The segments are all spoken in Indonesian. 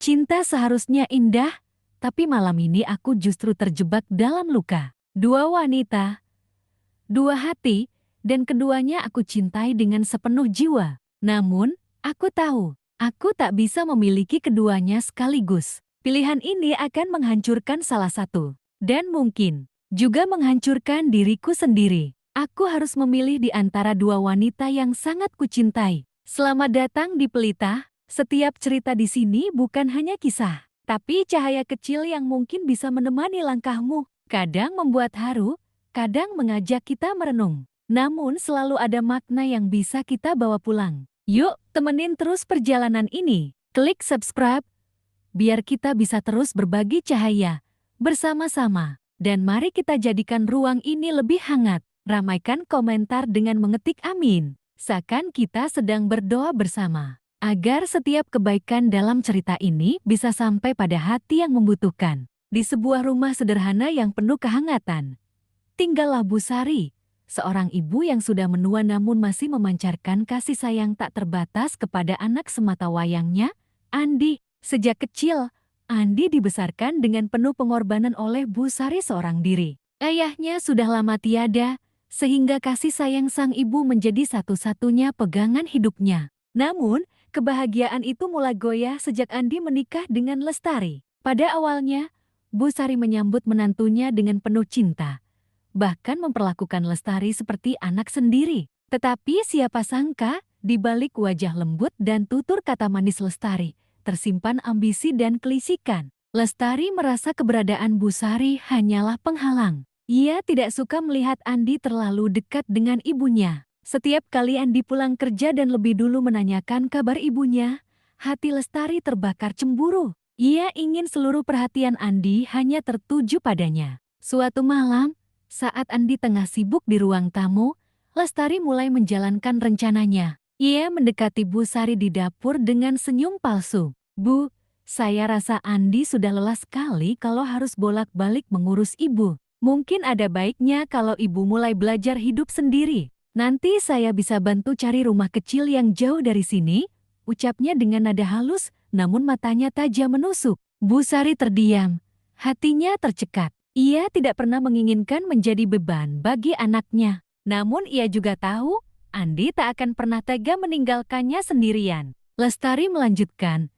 Cinta seharusnya indah, tapi malam ini aku justru terjebak dalam luka. Dua wanita, dua hati, dan keduanya aku cintai dengan sepenuh jiwa. Namun, aku tahu, aku tak bisa memiliki keduanya sekaligus. Pilihan ini akan menghancurkan salah satu, dan mungkin juga menghancurkan diriku sendiri. Aku harus memilih di antara dua wanita yang sangat kucintai. Selamat datang di Pelita. Setiap cerita di sini bukan hanya kisah, tapi cahaya kecil yang mungkin bisa menemani langkahmu. Kadang membuat haru, kadang mengajak kita merenung. Namun selalu ada makna yang bisa kita bawa pulang. Yuk, temenin terus perjalanan ini. Klik subscribe, biar kita bisa terus berbagi cahaya bersama-sama. Dan mari kita jadikan ruang ini lebih hangat. Ramaikan komentar dengan mengetik amin. Seakan kita sedang berdoa bersama, agar setiap kebaikan dalam cerita ini bisa sampai pada hati yang membutuhkan. Di sebuah rumah sederhana yang penuh kehangatan, tinggallah Bu Sari, seorang ibu yang sudah menua namun masih memancarkan kasih sayang tak terbatas kepada anak sematawayangnya, Andi. Sejak kecil, Andi dibesarkan dengan penuh pengorbanan oleh Bu Sari seorang diri. Ayahnya sudah lama tiada, sehingga kasih sayang sang ibu menjadi satu-satunya pegangan hidupnya. Namun, kebahagiaan itu mulai goyah sejak Andi menikah dengan Lestari. Pada awalnya, Bu Sari menyambut menantunya dengan penuh cinta, bahkan memperlakukan Lestari seperti anak sendiri. Tetapi siapa sangka, di balik wajah lembut dan tutur kata manis Lestari, tersimpan ambisi dan kelicikan. Lestari merasa keberadaan Bu Sari hanyalah penghalang. Ia tidak suka melihat Andi terlalu dekat dengan ibunya. Setiap kali Andi pulang kerja dan lebih dulu menanyakan kabar ibunya, hati Lestari terbakar cemburu. Ia ingin seluruh perhatian Andi hanya tertuju padanya. Suatu malam, saat Andi tengah sibuk di ruang tamu, Lestari mulai menjalankan rencananya. Ia mendekati Bu Sari di dapur dengan senyum palsu. Bu, saya rasa Andi sudah lelah sekali kalau harus bolak-balik mengurus ibu. Mungkin ada baiknya kalau ibu mulai belajar hidup sendiri. Nanti saya bisa bantu cari rumah kecil yang jauh dari sini, ucapnya dengan nada halus, namun matanya tajam menusuk. Bu Sari terdiam, hatinya tercekat. Ia tidak pernah menginginkan menjadi beban bagi anaknya. Namun ia juga tahu, Andi tak akan pernah tega meninggalkannya sendirian. Lestari melanjutkan,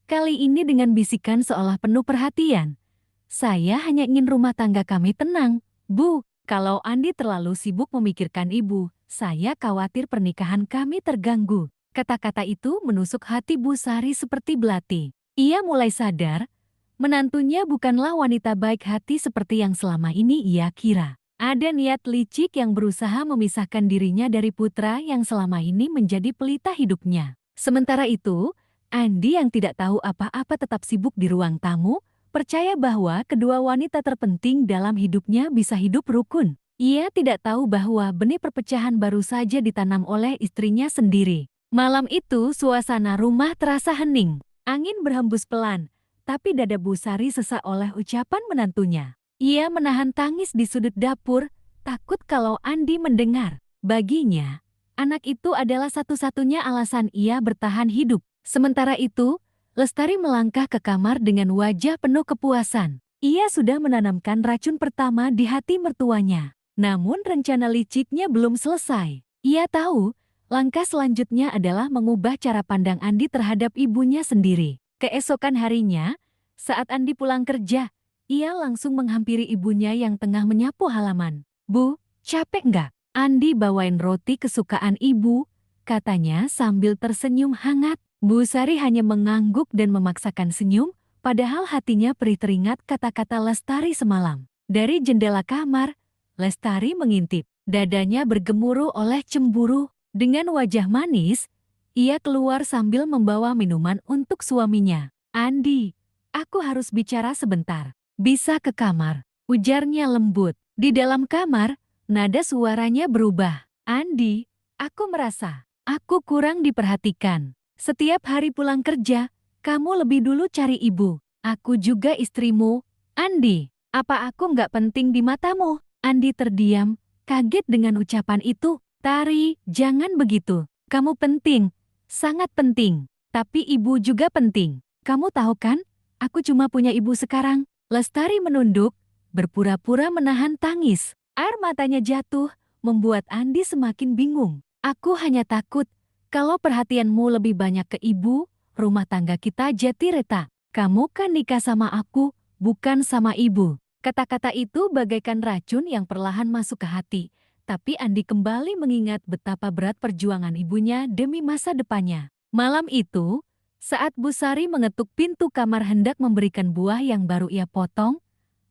kali ini dengan bisikan seolah penuh perhatian. Saya hanya ingin rumah tangga kami tenang. Bu, kalau Andi terlalu sibuk memikirkan ibu, saya khawatir pernikahan kami terganggu. Kata-kata itu menusuk hati Bu Sari seperti belati. Ia mulai sadar, menantunya bukanlah wanita baik hati seperti yang selama ini ia kira. Ada niat licik yang berusaha memisahkan dirinya dari putra yang selama ini menjadi pelita hidupnya. Sementara itu, Andi yang tidak tahu apa-apa tetap sibuk di ruang tamu, percaya bahwa kedua wanita terpenting dalam hidupnya bisa hidup rukun. Ia tidak tahu bahwa benih perpecahan baru saja ditanam oleh istrinya sendiri. Malam itu suasana rumah terasa hening. Angin berhembus pelan, tapi dada Bu Sari sesak oleh ucapan menantunya. Ia menahan tangis di sudut dapur, takut kalau Andi mendengar. Baginya, anak itu adalah satu-satunya alasan ia bertahan hidup. Sementara itu, Lestari melangkah ke kamar dengan wajah penuh kepuasan. Ia sudah menanamkan racun pertama di hati mertuanya. Namun rencana liciknya belum selesai. Ia tahu, langkah selanjutnya adalah mengubah cara pandang Andi terhadap ibunya sendiri. Keesokan harinya, saat Andi pulang kerja, ia langsung menghampiri ibunya yang tengah menyapu halaman. Bu, capek nggak? Andi bawain roti kesukaan ibu, katanya sambil tersenyum hangat. Bu Sari hanya mengangguk dan memaksakan senyum, padahal hatinya perih teringat kata-kata Lestari semalam. Dari jendela kamar, Lestari mengintip. Dadanya bergemuruh oleh cemburu. Dengan wajah manis, ia keluar sambil membawa minuman untuk suaminya. Andi, aku harus bicara sebentar. Bisa ke kamar, ujarnya lembut. Di dalam kamar, nada suaranya berubah. Andi, aku merasa aku kurang diperhatikan. Setiap hari pulang kerja, kamu lebih dulu cari ibu. Aku juga istrimu. Andi, apa aku nggak penting di matamu? Andi terdiam, kaget dengan ucapan itu. Tari, jangan begitu. Kamu penting, sangat penting. Tapi ibu juga penting. Kamu tahu kan, aku cuma punya ibu sekarang. Lestari menunduk, berpura-pura menahan tangis. Air matanya jatuh, membuat Andi semakin bingung. Aku hanya takut, kalau perhatianmu lebih banyak ke ibu, rumah tangga kita jadi retak. Kamu kan nikah sama aku, bukan sama ibu. Kata-kata itu bagaikan racun yang perlahan masuk ke hati. Tapi Andi kembali mengingat betapa berat perjuangan ibunya demi masa depannya. Malam itu, saat Bu Sari mengetuk pintu kamar hendak memberikan buah yang baru ia potong,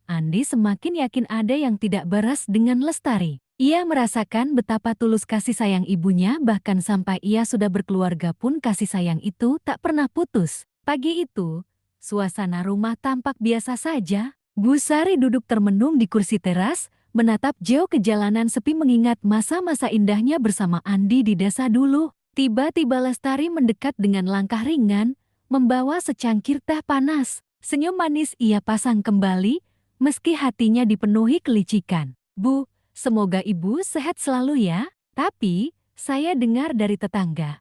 Andi semakin yakin ada yang tidak beres dengan Lestari. Ia merasakan betapa tulus kasih sayang ibunya, bahkan sampai ia sudah berkeluarga pun kasih sayang itu tak pernah putus. Pagi itu, suasana rumah tampak biasa saja. Bu Sari duduk termenung di kursi teras, menatap jauh ke jalanan sepi mengingat masa-masa indahnya bersama Andi di desa dulu. Tiba-tiba Lestari mendekat dengan langkah ringan, membawa secangkir teh panas. Senyum manis ia pasang kembali, meski hatinya dipenuhi kelicikan. Bu, semoga ibu sehat selalu ya. Tapi, saya dengar dari tetangga.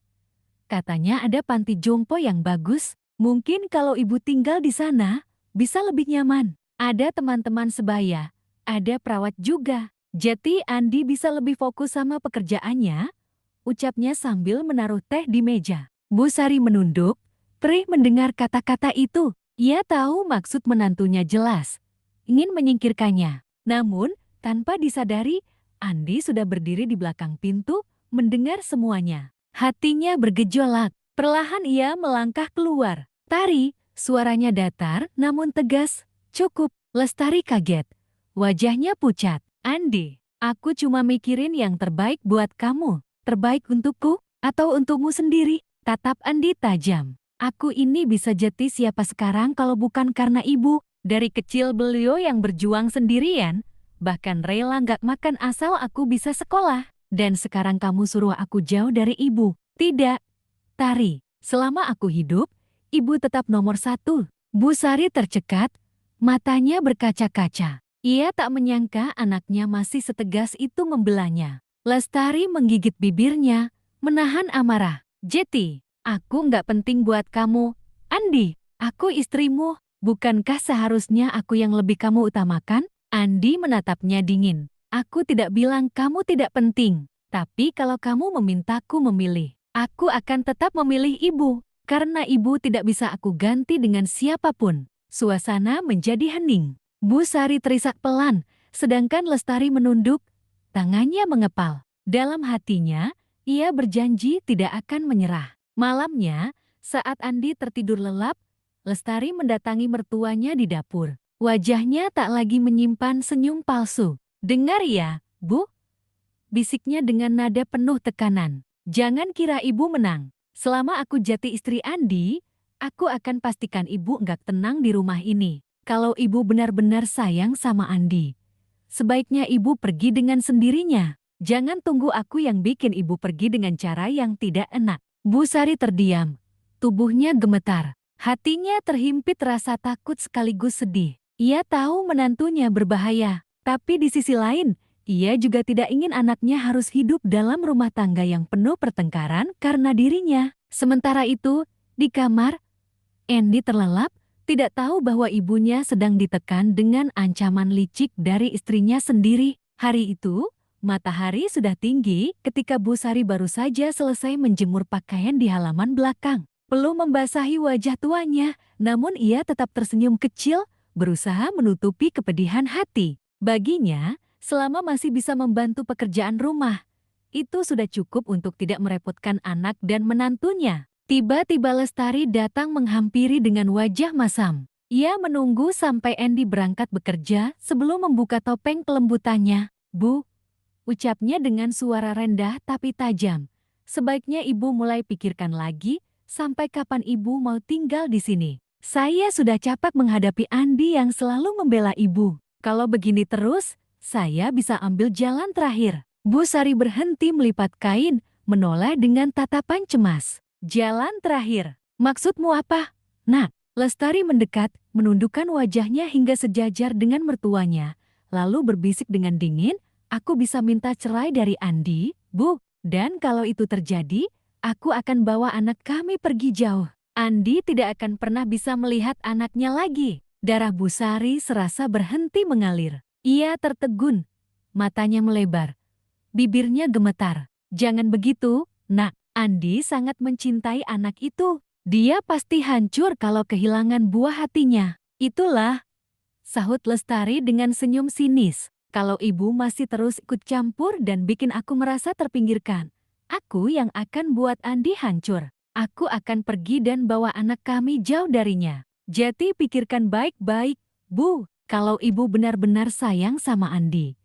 Katanya ada panti jompo yang bagus. Mungkin kalau ibu tinggal di sana, bisa lebih nyaman. Ada teman-teman sebaya, ada perawat juga. Jadi Andi bisa lebih fokus sama pekerjaannya, ucapnya sambil menaruh teh di meja. Bu Sari menunduk, perih mendengar kata-kata itu. Ia tahu maksud menantunya jelas, ingin menyingkirkannya. Namun, tanpa disadari, Andi sudah berdiri di belakang pintu, mendengar semuanya. Hatinya bergejolak, perlahan ia melangkah keluar. Tari, suaranya datar namun tegas. Cukup, Lestari kaget. Wajahnya pucat. Andi, aku cuma mikirin yang terbaik buat kamu. Terbaik untukku, atau untukmu sendiri? Tatap Andi tajam. Aku ini bisa jadi siapa sekarang kalau bukan karena ibu. Dari kecil beliau yang berjuang sendirian, bahkan rela nggak makan asal aku bisa sekolah. Dan sekarang kamu suruh aku jauh dari ibu. Tidak, Tari. Selama aku hidup, ibu tetap nomor satu. Bu Sari tercekat, matanya berkaca-kaca. Ia tak menyangka anaknya masih setegas itu membelanya. Lestari menggigit bibirnya, menahan amarah. Jeti, aku nggak penting buat kamu. Andi, aku istrimu. Bukankah seharusnya aku yang lebih kamu utamakan? Andi menatapnya dingin. Aku tidak bilang kamu tidak penting. Tapi kalau kamu memintaku memilih, aku akan tetap memilih ibu. Karena ibu tidak bisa aku ganti dengan siapapun. Suasana menjadi hening. Bu Sari terisak pelan, sedangkan Lestari menunduk, tangannya mengepal. Dalam hatinya, ia berjanji tidak akan menyerah. Malamnya, saat Andi tertidur lelap, Lestari mendatangi mertuanya di dapur. Wajahnya tak lagi menyimpan senyum palsu. Dengar ya, Bu? Bisiknya dengan nada penuh tekanan. Jangan kira ibu menang. Selama aku jadi istri Andi, aku akan pastikan ibu nggak tenang di rumah ini. Kalau ibu benar-benar sayang sama Andi, sebaiknya ibu pergi dengan sendirinya. Jangan tunggu aku yang bikin ibu pergi dengan cara yang tidak enak. Bu Sari terdiam. Tubuhnya gemetar. Hatinya terhimpit rasa takut sekaligus sedih. Ia tahu menantunya berbahaya. Tapi di sisi lain, ia juga tidak ingin anaknya harus hidup dalam rumah tangga yang penuh pertengkaran karena dirinya. Sementara itu, di kamar, Andi terlelap, tidak tahu bahwa ibunya sedang ditekan dengan ancaman licik dari istrinya sendiri. Hari itu, matahari sudah tinggi ketika Bu Sari baru saja selesai menjemur pakaian di halaman belakang. Belum membasahi wajah tuanya, namun ia tetap tersenyum kecil, berusaha menutupi kepedihan hati. Baginya, selama masih bisa membantu pekerjaan rumah, itu sudah cukup untuk tidak merepotkan anak dan menantunya. Tiba-tiba Lestari datang menghampiri dengan wajah masam. Ia menunggu sampai Andi berangkat bekerja sebelum membuka topeng kelembutannya. Bu, ucapnya dengan suara rendah tapi tajam. Sebaiknya ibu mulai pikirkan lagi sampai kapan ibu mau tinggal di sini. Saya sudah capek menghadapi Andi yang selalu membela ibu. Kalau begini terus, saya bisa ambil jalan terakhir. Bu Sari berhenti melipat kain, menoleh dengan tatapan cemas. Jalan terakhir, maksudmu apa? Nak, Lestari mendekat, menundukkan wajahnya hingga sejajar dengan mertuanya, lalu berbisik dengan dingin, aku bisa minta cerai dari Andi, Bu, dan kalau itu terjadi, aku akan bawa anak kami pergi jauh. Andi tidak akan pernah bisa melihat anaknya lagi. Darah Bu Sari serasa berhenti mengalir. Ia tertegun, matanya melebar, bibirnya gemetar. Jangan begitu, Nak. Andi sangat mencintai anak itu. Dia pasti hancur kalau kehilangan buah hatinya. Itulah, sahut Lestari dengan senyum sinis. Kalau ibu masih terus ikut campur dan bikin aku merasa terpinggirkan, aku yang akan buat Andi hancur. Aku akan pergi dan bawa anak kami jauh darinya. Jadi pikirkan baik-baik, Bu. Kalau ibu benar-benar sayang sama Andi,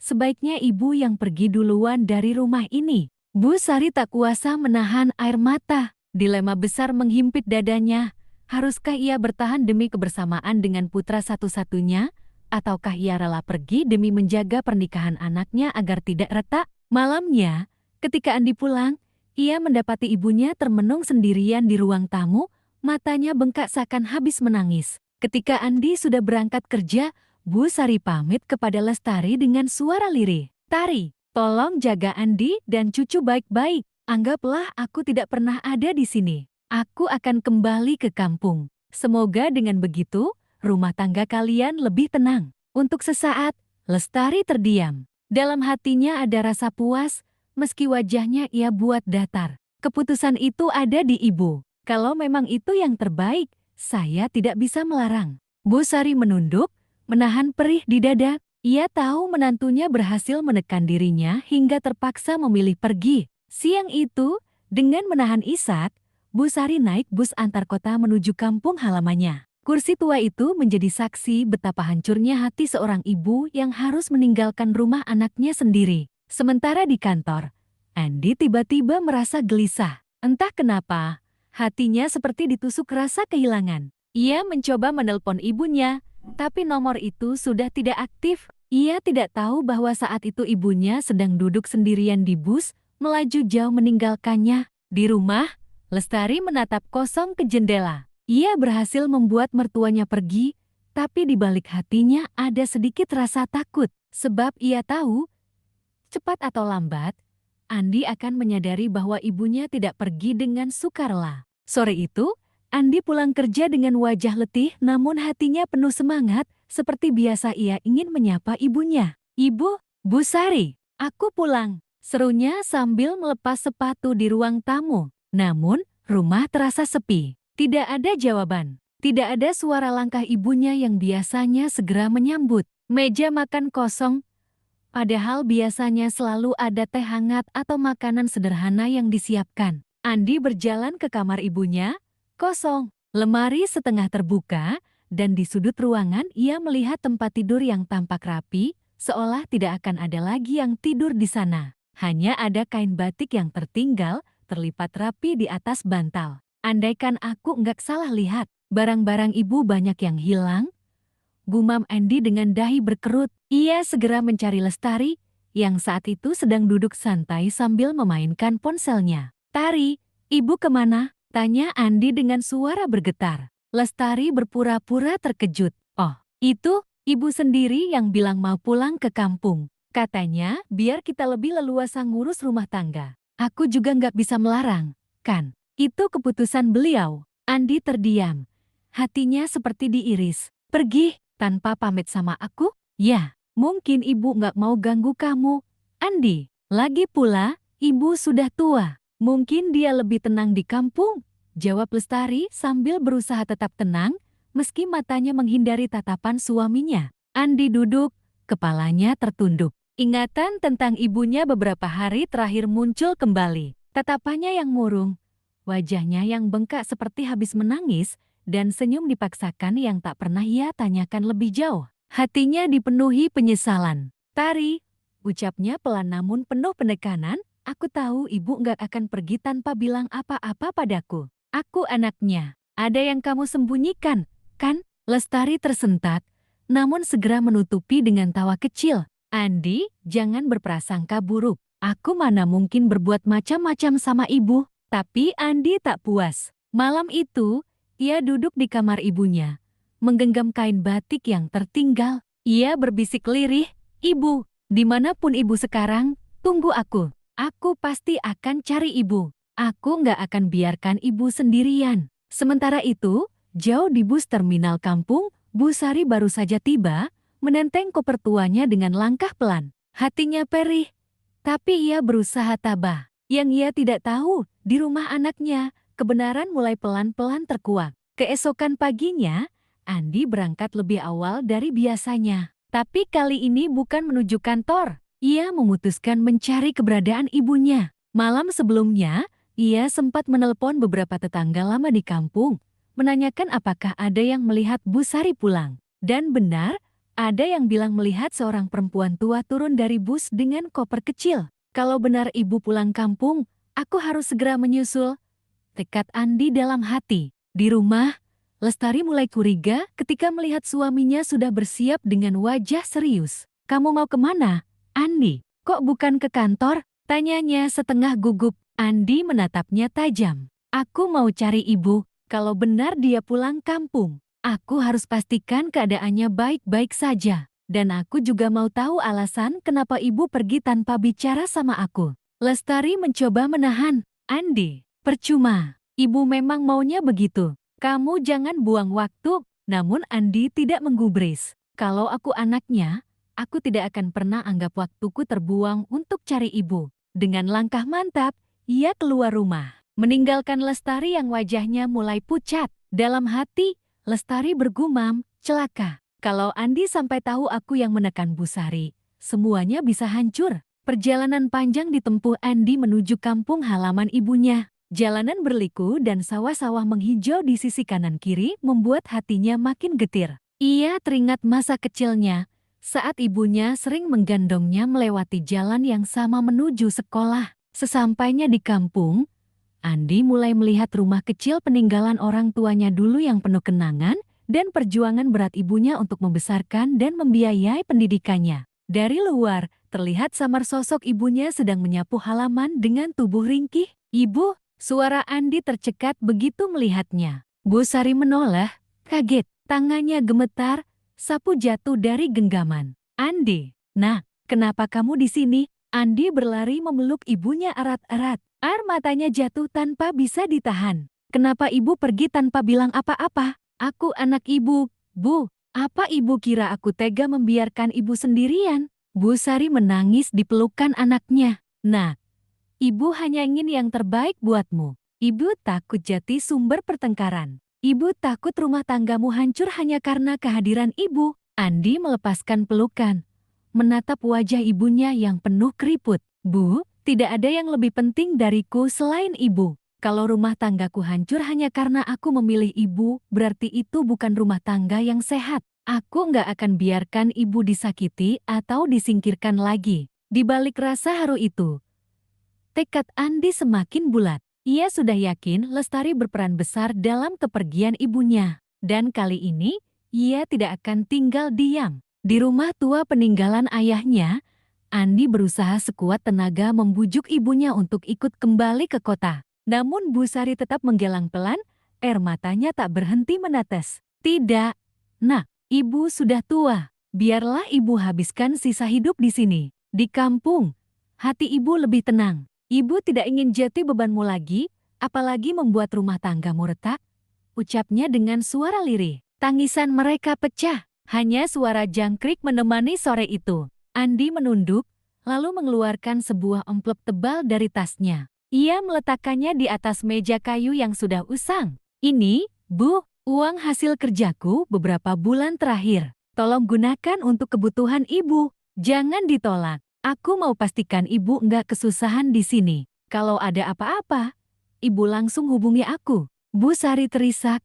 sebaiknya ibu yang pergi duluan dari rumah ini. Bu Sari tak kuasa menahan air mata. Dilema besar menghimpit dadanya. Haruskah ia bertahan demi kebersamaan dengan putra satu-satunya? Ataukah ia rela pergi demi menjaga pernikahan anaknya agar tidak retak? Malamnya, ketika Andi pulang, ia mendapati ibunya termenung sendirian di ruang tamu, matanya bengkak seakan habis menangis. Ketika Andi sudah berangkat kerja, Bu Sari pamit kepada Lestari dengan suara lirih. Tari, tolong jaga Andi dan cucu baik-baik. Anggaplah aku tidak pernah ada di sini. Aku akan kembali ke kampung. Semoga dengan begitu, rumah tangga kalian lebih tenang. Untuk sesaat, Lestari terdiam. Dalam hatinya ada rasa puas, meski wajahnya ia buat datar. Keputusan itu ada di ibu. Kalau memang itu yang terbaik, saya tidak bisa melarang. Bu Sari menunduk, menahan perih di dada. Ia tahu menantunya berhasil menekan dirinya hingga terpaksa memilih pergi. Siang itu, dengan menahan isak, Bu Sari naik bus antar kota menuju kampung halamannya. Kursi tua itu menjadi saksi betapa hancurnya hati seorang ibu yang harus meninggalkan rumah anaknya sendiri. Sementara di kantor, Andi tiba-tiba merasa gelisah. Entah kenapa, hatinya seperti ditusuk rasa kehilangan. Ia mencoba menelpon ibunya, tapi nomor itu sudah tidak aktif. Ia tidak tahu bahwa saat itu ibunya sedang duduk sendirian di bus, melaju jauh meninggalkannya. Di rumah, Lestari menatap kosong ke jendela. Ia berhasil membuat mertuanya pergi, tapi di balik hatinya ada sedikit rasa takut. Sebab ia tahu, cepat atau lambat, Andi akan menyadari bahwa ibunya tidak pergi dengan sukarela. Sore itu, Andi pulang kerja dengan wajah letih namun hatinya penuh semangat, seperti biasa ia ingin menyapa ibunya. "Ibu, Bu Sari, aku pulang," serunya sambil melepas sepatu di ruang tamu. Namun, rumah terasa sepi. Tidak ada jawaban. Tidak ada suara langkah ibunya yang biasanya segera menyambut. Meja makan kosong, padahal biasanya selalu ada teh hangat atau makanan sederhana yang disiapkan. Andi berjalan ke kamar ibunya, kosong. Lemari setengah terbuka, dan di sudut ruangan ia melihat tempat tidur yang tampak rapi, seolah tidak akan ada lagi yang tidur di sana. Hanya ada kain batik yang tertinggal, terlipat rapi di atas bantal. Andaikan aku nggak salah lihat, barang-barang ibu banyak yang hilang, gumam Andi dengan dahi berkerut. Ia segera mencari Lestari, yang saat itu sedang duduk santai sambil memainkan ponselnya. "Tari, ibu kemana?" tanya Andi dengan suara bergetar. Lestari berpura-pura terkejut. "Oh, itu ibu sendiri yang bilang mau pulang ke kampung. Katanya biar kita lebih leluasa ngurus rumah tangga. Aku juga nggak bisa melarang, kan? Itu keputusan beliau." Andi terdiam. Hatinya seperti diiris. "Pergi tanpa pamit sama aku?" "Ya, mungkin ibu nggak mau ganggu kamu, Andi. Lagi pula, ibu sudah tua. Mungkin dia lebih tenang di kampung," jawab Lestari sambil berusaha tetap tenang, meski matanya menghindari tatapan suaminya. Andi duduk, kepalanya tertunduk. Ingatan tentang ibunya beberapa hari terakhir muncul kembali. Tatapannya yang murung, wajahnya yang bengkak seperti habis menangis, dan senyum dipaksakan yang tak pernah ia tanyakan lebih jauh. Hatinya dipenuhi penyesalan. "Tari," ucapnya pelan namun penuh penekanan, "aku tahu ibu nggak akan pergi tanpa bilang apa-apa padaku. Aku anaknya. Ada yang kamu sembunyikan, kan?" Lestari tersentak, namun segera menutupi dengan tawa kecil. "Andi, jangan berprasangka buruk. Aku mana mungkin berbuat macam-macam sama ibu." Tapi Andi tak puas. Malam itu, ia duduk di kamar ibunya, menggenggam kain batik yang tertinggal. Ia berbisik lirih, "Ibu, dimanapun ibu sekarang, tunggu aku. Aku pasti akan cari ibu. Aku nggak akan biarkan ibu sendirian." Sementara itu, jauh di bus terminal kampung, Bu Sari baru saja tiba, menenteng koper tuanya dengan langkah pelan. Hatinya perih, tapi ia berusaha tabah. Yang ia tidak tahu, di rumah anaknya, kebenaran mulai pelan-pelan terkuak. Keesokan paginya, Andi berangkat lebih awal dari biasanya. Tapi kali ini bukan menuju kantor. Ia memutuskan mencari keberadaan ibunya. Malam sebelumnya, ia sempat menelpon beberapa tetangga lama di kampung, menanyakan apakah ada yang melihat Bu Sari pulang. Dan benar, ada yang bilang melihat seorang perempuan tua turun dari bus dengan koper kecil. Kalau benar ibu pulang kampung, aku harus segera menyusul. Tekad Andi dalam hati. Di rumah, Lestari mulai curiga ketika melihat suaminya sudah bersiap dengan wajah serius. Kamu mau kemana, Andi? Kok bukan ke kantor? Tanyanya setengah gugup. Andi menatapnya tajam. Aku mau cari ibu. Kalau benar dia pulang kampung, aku harus pastikan keadaannya baik-baik saja. Dan aku juga mau tahu alasan kenapa ibu pergi tanpa bicara sama aku. Lestari mencoba menahan. Andi, percuma. Ibu memang maunya begitu. Kamu jangan buang waktu. Namun Andi tidak menggubris. Kalau aku anaknya, aku tidak akan pernah anggap waktuku terbuang untuk cari ibu. Dengan langkah mantap, ia keluar rumah, meninggalkan Lestari yang wajahnya mulai pucat. Dalam hati, Lestari bergumam, celaka. Kalau Andi sampai tahu aku yang menekan Bu Sari, semuanya bisa hancur. Perjalanan panjang ditempuh Andi menuju kampung halaman ibunya. Jalanan berliku dan sawah-sawah menghijau di sisi kanan kiri membuat hatinya makin getir. Ia teringat masa kecilnya, saat ibunya sering menggendongnya melewati jalan yang sama menuju sekolah. Sesampainya di kampung, Andi mulai melihat rumah kecil peninggalan orang tuanya dulu yang penuh kenangan dan perjuangan berat ibunya untuk membesarkan dan membiayai pendidikannya. Dari luar, terlihat samar sosok ibunya sedang menyapu halaman dengan tubuh ringkih. Ibu, suara Andi tercekat begitu melihatnya. Bu Sari menoleh, kaget, tangannya gemetar, sapu jatuh dari genggaman. Andi, nah, kenapa kamu di sini? Andi berlari memeluk ibunya erat-erat. Air matanya jatuh tanpa bisa ditahan. Kenapa ibu pergi tanpa bilang apa-apa? Aku anak ibu, Bu. Apa ibu kira aku tega membiarkan ibu sendirian? Bu Sari menangis di pelukan anaknya. Nah, ibu hanya ingin yang terbaik buatmu. Ibu takut jati sumber pertengkaran. Ibu takut rumah tanggamu hancur hanya karena kehadiran ibu. Andi melepaskan pelukan, menatap wajah ibunya yang penuh keriput. Bu, tidak ada yang lebih penting dariku selain ibu. Kalau rumah tanggaku hancur hanya karena aku memilih ibu, berarti itu bukan rumah tangga yang sehat. Aku nggak akan biarkan ibu disakiti atau disingkirkan lagi. Di balik rasa haru itu, tekad Andi semakin bulat. Ia sudah yakin Lestari berperan besar dalam kepergian ibunya. Dan kali ini, ia tidak akan tinggal diam. Di rumah tua peninggalan ayahnya, Andi berusaha sekuat tenaga membujuk ibunya untuk ikut kembali ke kota. Namun Bu Sari tetap menggelang pelan, air matanya tak berhenti menetes. Tidak, nak, ibu sudah tua. Biarlah ibu habiskan sisa hidup di sini. Di kampung, hati ibu lebih tenang. Ibu tidak ingin jati bebanmu lagi, apalagi membuat rumah tanggamu retak. Ucapnya dengan suara lirih. Tangisan mereka pecah. Hanya suara jangkrik menemani sore itu. Andi menunduk, lalu mengeluarkan sebuah amplop tebal dari tasnya. Ia meletakkannya di atas meja kayu yang sudah usang. Ini, Bu, uang hasil kerjaku beberapa bulan terakhir. Tolong gunakan untuk kebutuhan ibu. Jangan ditolak. Aku mau pastikan ibu nggak kesusahan di sini. Kalau ada apa-apa, ibu langsung hubungi aku. Bu Sari terisak,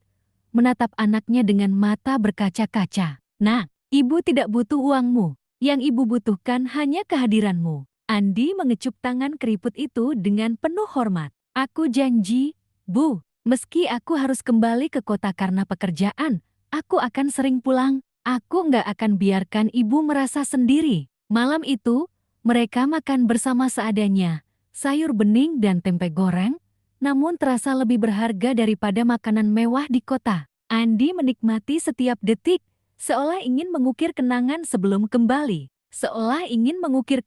menatap anaknya dengan mata berkaca-kaca. Nah, ibu tidak butuh uangmu. Yang ibu butuhkan hanya kehadiranmu. Andi mengecup tangan keriput itu dengan penuh hormat. Aku janji, Bu, meski aku harus kembali ke kota karena pekerjaan, aku akan sering pulang. Aku nggak akan biarkan ibu merasa sendiri. Malam itu, mereka makan bersama seadanya. Sayur bening dan tempe goreng, namun terasa lebih berharga daripada makanan mewah di kota. Andi menikmati setiap detik, seolah ingin mengukir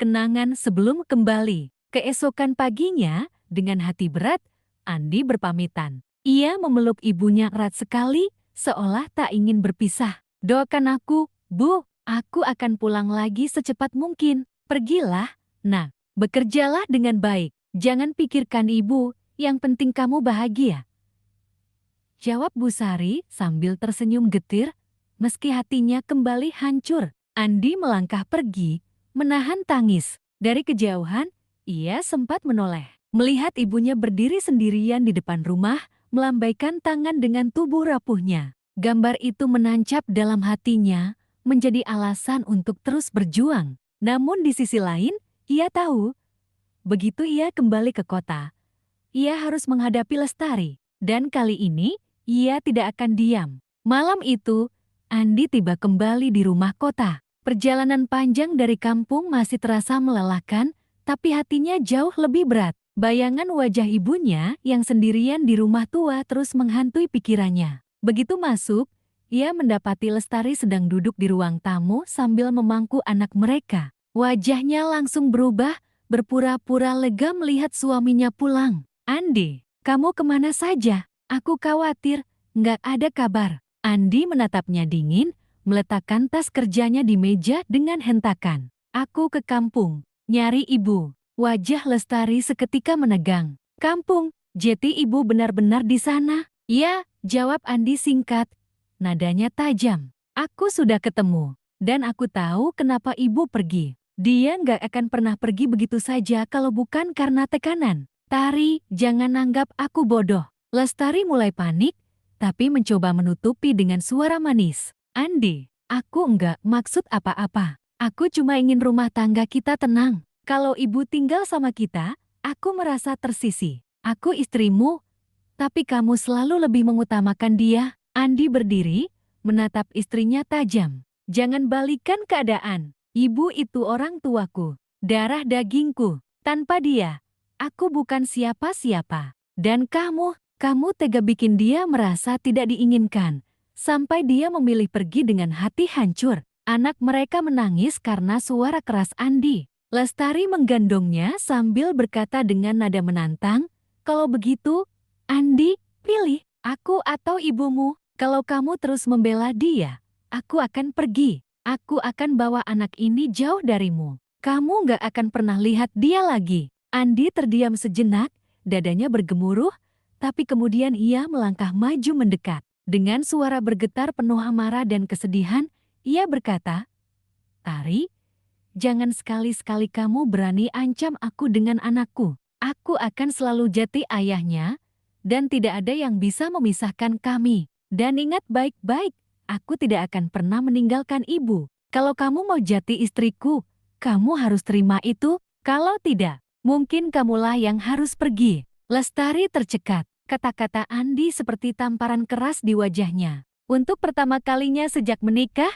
kenangan sebelum kembali. Keesokan paginya, dengan hati berat, Andi berpamitan. Ia memeluk ibunya erat sekali, seolah tak ingin berpisah. Doakan aku, Bu, aku akan pulang lagi secepat mungkin. Pergilah, nak, bekerjalah dengan baik. Jangan pikirkan ibu, yang penting kamu bahagia. Jawab Bu Sari sambil tersenyum getir, meski hatinya kembali hancur. Andi melangkah pergi, menahan tangis. Dari kejauhan, ia sempat menoleh. Melihat ibunya berdiri sendirian di depan rumah, melambaikan tangan dengan tubuh rapuhnya. Gambar itu menancap dalam hatinya, menjadi alasan untuk terus berjuang. Namun di sisi lain, ia tahu, begitu ia kembali ke kota, ia harus menghadapi Lestari. Dan kali ini, ia tidak akan diam. Malam itu, Andi tiba kembali di rumah kota. Perjalanan panjang dari kampung masih terasa melelahkan, tapi hatinya jauh lebih berat. Bayangan wajah ibunya yang sendirian di rumah tua terus menghantui pikirannya. Begitu masuk, ia mendapati Lestari sedang duduk di ruang tamu sambil memangku anak mereka. Wajahnya langsung berubah, berpura-pura lega melihat suaminya pulang. Andi, kamu kemana saja? Aku khawatir, nggak ada kabar. Andi menatapnya dingin, meletakkan tas kerjanya di meja dengan hentakan. Aku ke kampung, nyari ibu. Wajah Lestari seketika menegang. Kampung, jadi ibu benar-benar di sana? Ya, jawab Andi singkat. Nadanya tajam. Aku sudah ketemu, dan aku tahu kenapa ibu pergi. Dia nggak akan pernah pergi begitu saja kalau bukan karena tekanan. Tari, jangan anggap aku bodoh. Lestari mulai panik, tapi mencoba menutupi dengan suara manis. Andi, aku enggak maksud apa-apa. Aku cuma ingin rumah tangga kita tenang. Kalau ibu tinggal sama kita, aku merasa tersisih. Aku istrimu, tapi kamu selalu lebih mengutamakan dia. Andi berdiri, menatap istrinya tajam. Jangan balikan keadaan. Ibu itu orang tuaku, darah dagingku. Tanpa dia, aku bukan siapa-siapa. Dan kamu tega bikin dia merasa tidak diinginkan. Sampai dia memilih pergi dengan hati hancur. Anak mereka menangis karena suara keras Andi. Lestari menggendongnya sambil berkata dengan nada menantang, kalau begitu, Andi, pilih aku atau ibumu. Kalau kamu terus membela dia, aku akan pergi. Aku akan bawa anak ini jauh darimu. Kamu gak akan pernah lihat dia lagi. Andi terdiam sejenak, dadanya bergemuruh, tapi kemudian ia melangkah maju mendekat. Dengan suara bergetar penuh amarah dan kesedihan, ia berkata, Tari, jangan sekali-sekali kamu berani ancam aku dengan anakku. Aku akan selalu jati ayahnya, dan tidak ada yang bisa memisahkan kami. Dan ingat baik-baik, aku tidak akan pernah meninggalkan ibu. Kalau kamu mau jati istriku, kamu harus terima itu. Kalau tidak, mungkin kamulah yang harus pergi. Lestari tercekat. Kata-kata Andi seperti tamparan keras di wajahnya. Untuk pertama kalinya sejak menikah,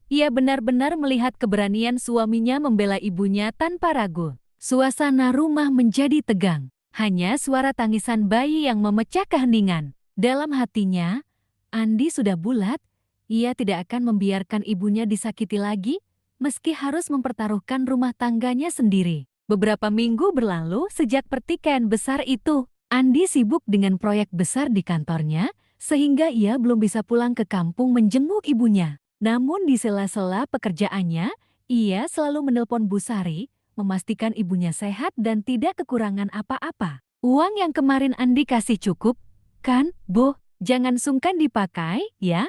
ia benar-benar melihat keberanian suaminya membela ibunya tanpa ragu. Suasana rumah menjadi tegang. Hanya suara tangisan bayi yang memecah keheningan. Dalam hatinya, Andi sudah bulat. Ia tidak akan membiarkan ibunya disakiti lagi, meski harus mempertaruhkan rumah tangganya sendiri. Beberapa minggu berlalu sejak pertikaian besar itu. Andi sibuk dengan proyek besar di kantornya, sehingga ia belum bisa pulang ke kampung menjenguk ibunya. Namun di sela-sela pekerjaannya, ia selalu menelpon Bu Sari, memastikan ibunya sehat dan tidak kekurangan apa-apa. Uang yang kemarin Andi kasih cukup, kan, Bu? Jangan sungkan dipakai, ya?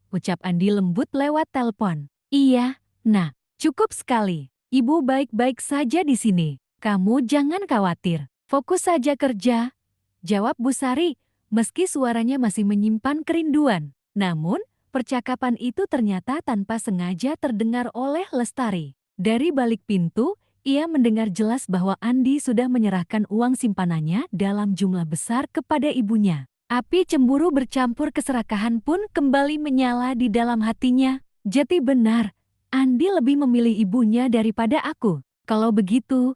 Ucap Andi lembut lewat telepon. Iya, nah, cukup sekali. Ibu baik-baik saja di sini. Kamu jangan khawatir. Fokus saja kerja. Jawab Bu Sari, meski suaranya masih menyimpan kerinduan. Namun, percakapan itu ternyata tanpa sengaja terdengar oleh Lestari. Dari balik pintu, ia mendengar jelas bahwa Andi sudah menyerahkan uang simpanannya dalam jumlah besar kepada ibunya. Api cemburu bercampur keserakahan pun kembali menyala di dalam hatinya. Jati benar, Andi lebih memilih ibunya daripada aku. Kalau begitu,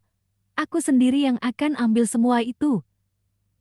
aku sendiri yang akan ambil semua itu.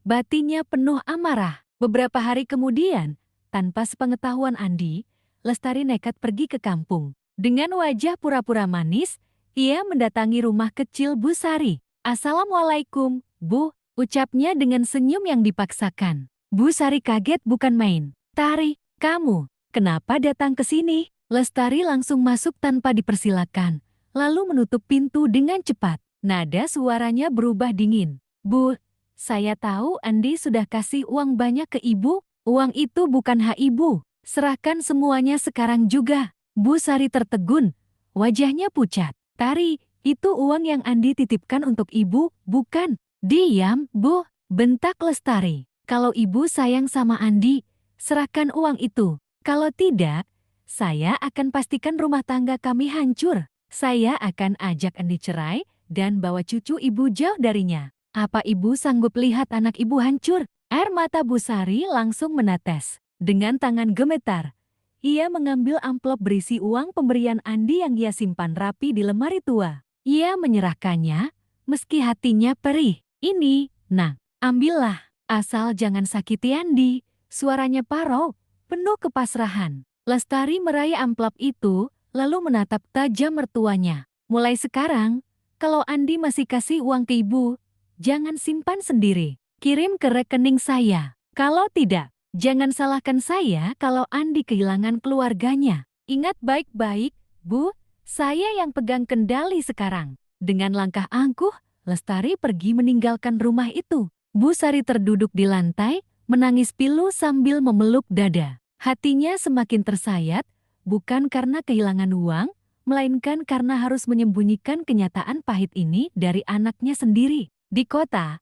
Batinnya penuh amarah. Beberapa hari kemudian, tanpa sepengetahuan Andi, Lestari nekat pergi ke kampung. Dengan wajah pura-pura manis, ia mendatangi rumah kecil Bu Sari. Assalamualaikum, Bu, ucapnya dengan senyum yang dipaksakan. Bu Sari kaget bukan main. Tari, kamu, kenapa datang ke sini? Lestari langsung masuk tanpa dipersilakan, lalu menutup pintu dengan cepat. Nada suaranya berubah dingin. Bu, saya tahu Andi sudah kasih uang banyak ke ibu. Uang itu bukan hak ibu. Serahkan semuanya sekarang juga. Bu Sari tertegun, wajahnya pucat. Tari, itu uang yang Andi titipkan untuk ibu, bukan? Diam, Bu, bentak Lestari. Kalau ibu sayang sama Andi, serahkan uang itu. Kalau tidak, saya akan pastikan rumah tangga kami hancur. Saya akan ajak Andi cerai dan bawa cucu ibu jauh darinya. Apa ibu sanggup lihat anak ibu hancur? Air mata Bu Sari langsung menetes. Dengan tangan gemetar, ia mengambil amplop berisi uang pemberian Andi yang ia simpan rapi di lemari tua. Ia menyerahkannya, meski hatinya perih. Ini, nah, ambillah. Asal jangan sakiti Andi. Suaranya parau, penuh kepasrahan. Lestari meraih amplop itu, lalu menatap tajam mertuanya. Mulai sekarang, kalau Andi masih kasih uang ke ibu, jangan simpan sendiri. Kirim ke rekening saya. Kalau tidak, jangan salahkan saya kalau Andi kehilangan keluarganya. Ingat baik-baik, Bu, saya yang pegang kendali sekarang. Dengan langkah angkuh, Lestari pergi meninggalkan rumah itu. Bu Sari terduduk di lantai, menangis pilu sambil memeluk dada. Hatinya semakin tersayat, bukan karena kehilangan uang, melainkan karena harus menyembunyikan kenyataan pahit ini dari anaknya sendiri. Di kota,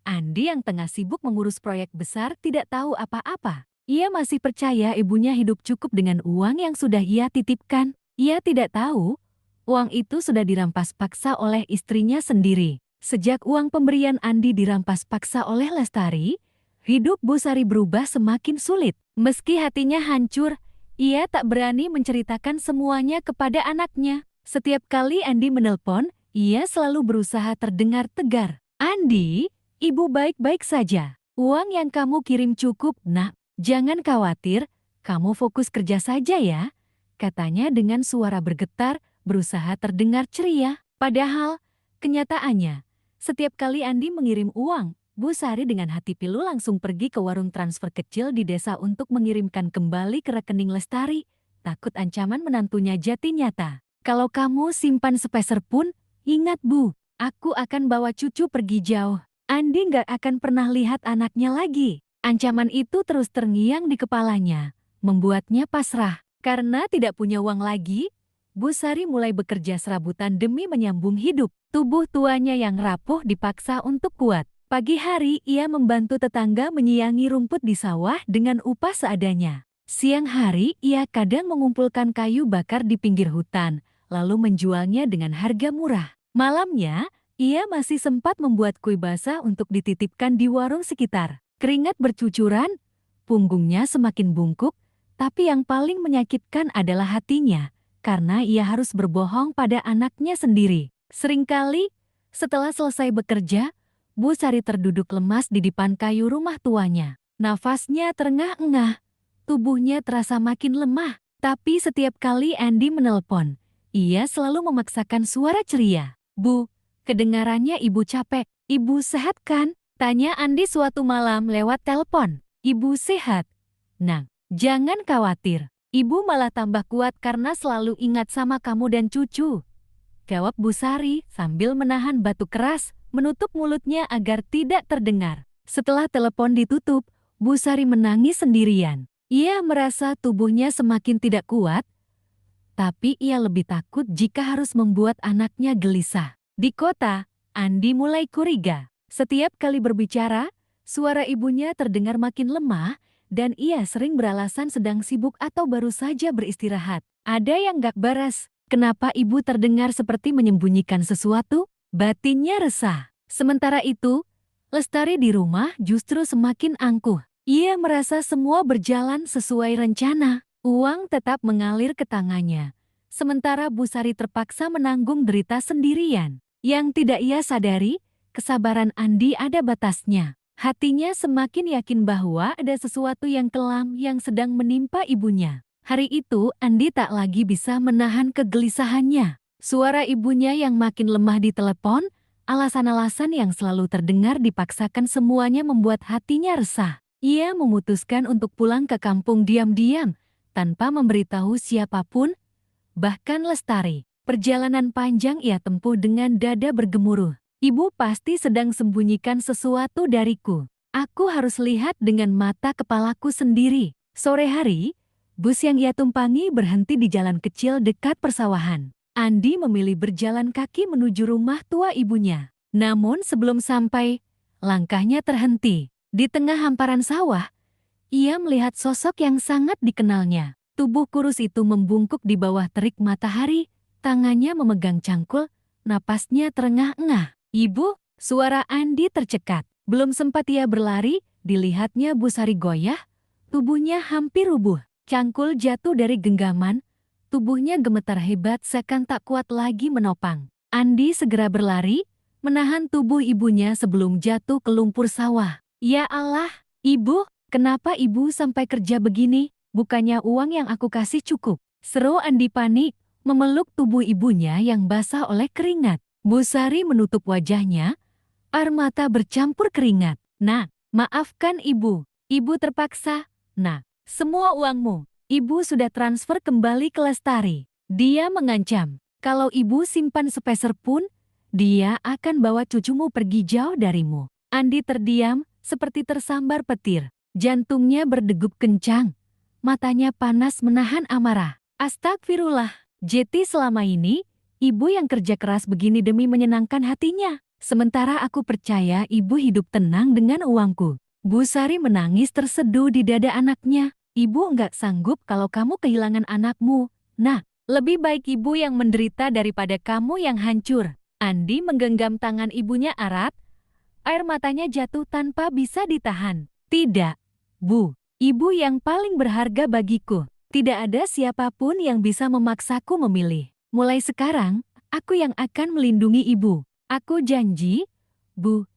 Andi yang tengah sibuk mengurus proyek besar tidak tahu apa-apa. Ia masih percaya ibunya hidup cukup dengan uang yang sudah ia titipkan. Ia tidak tahu, uang itu sudah dirampas paksa oleh istrinya sendiri. Sejak uang pemberian Andi dirampas paksa oleh Lestari, hidup Bu Sari berubah semakin sulit. Meski hatinya hancur, ia tak berani menceritakan semuanya kepada anaknya. Setiap kali Andi menelpon, ia selalu berusaha terdengar tegar. Andi, ibu baik-baik saja. Uang yang kamu kirim cukup, nak. Jangan khawatir, kamu fokus kerja saja ya. Katanya dengan suara bergetar, berusaha terdengar ceria. Padahal, kenyataannya, setiap kali Andi mengirim uang, Bu Sari dengan hati pilu langsung pergi ke warung transfer kecil di desa untuk mengirimkan kembali ke rekening Lestari. Takut ancaman menantunya jati nyata. Kalau kamu simpan sepeser pun, ingat Bu, aku akan bawa cucu pergi jauh. Andi nggak akan pernah lihat anaknya lagi. Ancaman itu terus terngiang di kepalanya, membuatnya pasrah. Karena tidak punya uang lagi, Bu Sari mulai bekerja serabutan demi menyambung hidup. Tubuh tuanya yang rapuh dipaksa untuk kuat. Pagi hari ia membantu tetangga menyiangi rumput di sawah dengan upah seadanya. Siang hari ia kadang mengumpulkan kayu bakar di pinggir hutan, lalu menjualnya dengan harga murah. Malamnya, ia masih sempat membuat kue basah untuk dititipkan di warung sekitar. Keringat bercucuran, punggungnya semakin bungkuk, tapi yang paling menyakitkan adalah hatinya, karena ia harus berbohong pada anaknya sendiri. Seringkali, setelah selesai bekerja, Bu Sari terduduk lemas di depan kayu rumah tuanya. Nafasnya terengah-engah, tubuhnya terasa makin lemah. Tapi setiap kali Andi menelpon, ia selalu memaksakan suara ceria. Bu, kedengarannya ibu capek. Ibu sehat kan? Tanya Andi suatu malam lewat telepon. Ibu sehat. Nah, jangan khawatir. Ibu malah tambah kuat karena selalu ingat sama kamu dan cucu. Jawab Bu Sari sambil menahan batuk keras, menutup mulutnya agar tidak terdengar. Setelah telepon ditutup, Bu Sari menangis sendirian. Ia merasa tubuhnya semakin tidak kuat, tapi ia lebih takut jika harus membuat anaknya gelisah. Di kota, Andi mulai curiga. Setiap kali berbicara, suara ibunya terdengar makin lemah, dan ia sering beralasan sedang sibuk atau baru saja beristirahat. Ada yang gak beres. Kenapa ibu terdengar seperti menyembunyikan sesuatu? Batinnya resah. Sementara itu, Lestari di rumah justru semakin angkuh. Ia merasa semua berjalan sesuai rencana. Uang tetap mengalir ke tangannya. Sementara Bu Sari terpaksa menanggung derita sendirian. Yang tidak ia sadari, kesabaran Andi ada batasnya. Hatinya semakin yakin bahwa ada sesuatu yang kelam yang sedang menimpa ibunya. Hari itu Andi tak lagi bisa menahan kegelisahannya. Suara ibunya yang makin lemah di telepon, alasan-alasan yang selalu terdengar dipaksakan semuanya membuat hatinya resah. Ia memutuskan untuk pulang ke kampung diam-diam, tanpa memberitahu siapapun, bahkan Lestari. Perjalanan panjang ia tempuh dengan dada bergemuruh. Ibu pasti sedang sembunyikan sesuatu dariku. Aku harus lihat dengan mata kepalaku sendiri. Sore hari, bus yang ia tumpangi berhenti di jalan kecil dekat persawahan. Andi memilih berjalan kaki menuju rumah tua ibunya. Namun sebelum sampai, langkahnya terhenti. Di tengah hamparan sawah, ia melihat sosok yang sangat dikenalnya. Tubuh kurus itu membungkuk di bawah terik matahari, tangannya memegang cangkul, napasnya terengah-engah. "Ibu," suara Andi tercekat. Belum sempat ia berlari, dilihatnya Busari goyah, tubuhnya hampir rubuh. Cangkul jatuh dari genggaman, tubuhnya gemetar hebat seakan tak kuat lagi menopang. Andi segera berlari, menahan tubuh ibunya sebelum jatuh ke lumpur sawah. "Ya Allah, Ibu, kenapa Ibu sampai kerja begini? Bukannya uang yang aku kasih cukup?" Seru Andi panik, memeluk tubuh ibunya yang basah oleh keringat. Busari menutup wajahnya, air mata bercampur keringat. "Nak, maafkan Ibu. Ibu terpaksa. Nak, semua uangmu, Ibu sudah transfer kembali ke Lestari." Dia mengancam, "Kalau Ibu simpan sepeser pun, dia akan bawa cucumu pergi jauh darimu." Andi terdiam, seperti tersambar petir. Jantungnya berdegup kencang. Matanya panas menahan amarah. "Astagfirullah, Jeti, selama ini, Ibu yang kerja keras begini demi menyenangkan hatinya. Sementara aku percaya Ibu hidup tenang dengan uangku." Busari menangis terseduh di dada anaknya. "Ibu enggak sanggup kalau kamu kehilangan anakmu. Nah, lebih baik Ibu yang menderita daripada kamu yang hancur." Andi menggenggam tangan ibunya erat. Air matanya jatuh tanpa bisa ditahan. "Tidak, Bu. Ibu yang paling berharga bagiku. Tidak ada siapapun yang bisa memaksaku memilih. Mulai sekarang, aku yang akan melindungi Ibu. Aku janji, Bu,